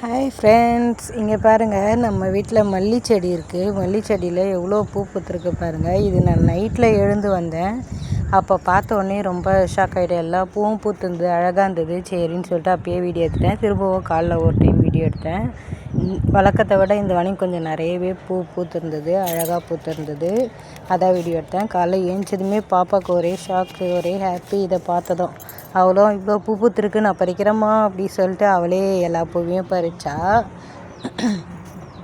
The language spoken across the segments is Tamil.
ஹாய் ஃப்ரெண்ட்ஸ், இங்கே பாருங்கள், நம்ம வீட்டில் மல்லி செடி இருக்குது. மல்லி செடியில் எவ்வளோ பூ பூத்துருக்கு பாருங்கள். இது நான் நைட்டில் எழுந்து வந்தேன். அப்போ பார்த்த உடனே ரொம்ப ஷாக் ஆகிட்டேன். எல்லா பூவும் பூத்துருந்தது, அழகாக இருந்தது. சரின்னு சொல்லிட்டு அப்பயே வீடியோ எடுத்துட்டேன். திரும்பவும் காலைல ஒரு டைம் வீடியோ எடுத்தேன். வழக்கத்தை விட இந்த வாரம் கொஞ்சம் நிறையவே பூ பூத்துருந்தது, அழகாக பூத்துருந்தது. அதான் வீடியோ எடுத்தேன். காலைல ஏஞ்சதுமே பாப்பாவுக்கு ஒரே ஷாக்கு, ஒரே ஹாப்பி. இதை பார்த்ததும் அவளும் இவ்வளோ பூ பூத்துருக்கு, நான் பறிக்கிறேம்மா அப்படி சொல்லிட்டு அவளே எல்லா பூவையும் பறிச்சா.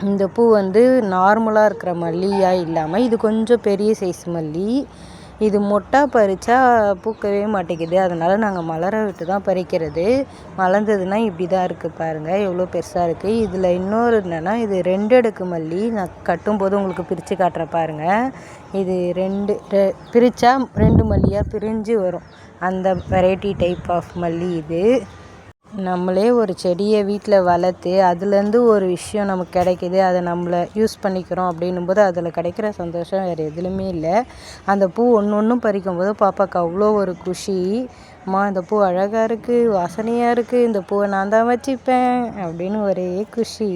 இந்த பூ நார்மலாக இருக்கிற மல்லியாக இல்லாமல் இது கொஞ்சம் பெரிய சைஸ் மல்லி. இது மொட்டாக பறித்தா பூக்கவே மாட்டேங்குது. அதனால் நாங்கள் மலர விட்டு தான் பறிக்கிறது. மலர்ந்ததுன்னா இப்படி தான் இருக்குது பாருங்கள், எவ்வளோ பெருசாக இருக்குது. இதில் இன்னொரு என்னென்னா, இது 2 அடுக்கு மல்லி. நான் கட்டும்போது உங்களுக்கு பிரித்து காட்டுறேன் பாருங்கள். இது பிரித்தா 2 மல்லியாக பிரிஞ்சு வரும். அந்த வெரைட்டி டைப் ஆஃப் மல்லி இது. நம்மளே ஒரு செடியை வீட்டில் வளர்த்து அதுலேருந்து ஒரு விஷயம் நமக்கு கிடைக்கிது, அதை நம்மளை யூஸ் பண்ணிக்கிறோம் அப்படின்னும்போது அதில் கிடைக்கிற சந்தோஷம் வேறு எதுலையுமே இல்லை. அந்த பூ ஒன்றும் பறிக்கும்போது பாப்பாவுக்கு அவ்வளோ ஒரு குஷி. அம்மா இந்த பூ அழகாக இருக்குது, வாசனையாக இருக்குது, இந்த பூவை நான் தான் வச்சுப்பேன் அப்படின்னு ஒரே குஷி.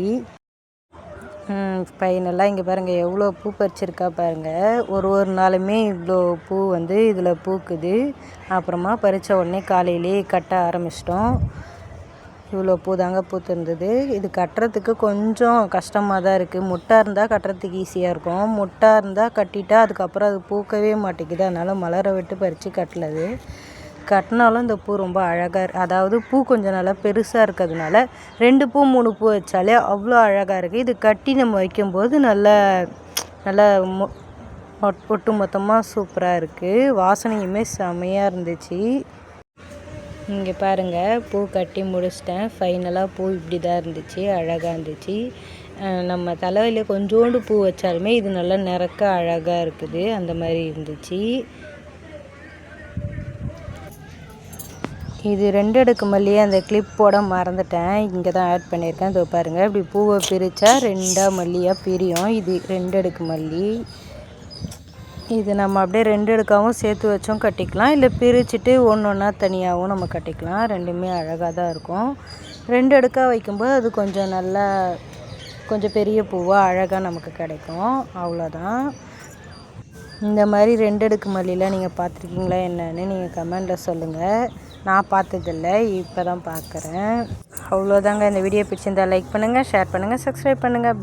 ஃபைனலாக இங்கே பாருங்கள், எவ்வளோ பூ பறிச்சிருக்கா பாருங்கள். ஒரு நாளுமே இவ்வளோ பூ இதில் பூக்குது. அப்புறமா பறித்த உடனே காலையிலே கட்ட ஆரம்பிச்சிட்டோம். இவ்வளோ பூ தாங்க பூத்துருந்தது. இது கட்டுறதுக்கு கொஞ்சம் கஷ்டமாக தான் இருக்குது. முட்டாக இருந்தால் கட்டுறதுக்கு ஈஸியாக இருக்கும். முட்டாக இருந்தால் கட்டிட்டா அதுக்கப்புறம் அது பூக்கவே மாட்டேங்குது. அதனால் மலர விட்டு பறித்து கட்டலது. கட்டினாலும் இந்த பூ ரொம்ப அழகாக அதாவது பூ கொஞ்சம் நல்லா பெருசாக இருக்கிறதுனால 2 பூ 3 பூ வச்சாலே அவ்வளோ அழகாக இருக்குது. இது கட்டி நம்ம வைக்கும்போது நல்லா ஒட்டு மொத்தமாக சூப்பராக இருக்குது. வாசனையுமே செமையாக இருந்துச்சு. இங்கே பாருங்கள், பூ கட்டி முடிச்சிட்டேன். ஃபைனலாக பூ இப்படி தான் இருந்துச்சு, அழகாக இருந்துச்சு. நம்ம தலையில் கொஞ்சோண்டு பூ வச்சாலுமே இது நல்லா நிறக்க அழகாக இருக்குது. அந்த மாதிரி இருந்துச்சு. இது 2 அடுக்கு மல்லியை அந்த கிளிப் போட மறந்துட்டேன், இங்கே தான் ஆட் பண்ணியிருக்கேன். இதோ பாருங்கள், இப்படி பூவை பிரித்தா 2 மல்லியாக பிரியும். இது 2 அடுக்கு மல்லி. இது நம்ம அப்படியே 2 அடுக்காகவும் சேர்த்து வச்சும் கட்டிக்கலாம், இல்லை பிரிச்சுட்டு ஒன்றா தனியாகவும் நம்ம கட்டிக்கலாம். ரெண்டுமே அழகாக தான் இருக்கும். 2 அடுக்காக வைக்கும்போது அது கொஞ்சம் பெரிய பூவாக அழகாக நமக்கு கிடைக்கும். அவ்வளோதான். இந்த மாதிரி 2 அடுக்கு மல்லியில் நீங்கள் பார்த்துருக்கீங்களா என்னன்னு நீங்கள் கமெண்டில் சொல்லுங்கள். நான் பார்த்ததில்ல, இப்போ தான் பார்க்குறேன். அவ்வளோதாங்க. இந்த வீடியோ பிடிச்சிருந்தால் லைக் பண்ணுங்கள், ஷேர் பண்ணுங்கள், சப்ஸ்கிரைப் பண்ணுங்கள்.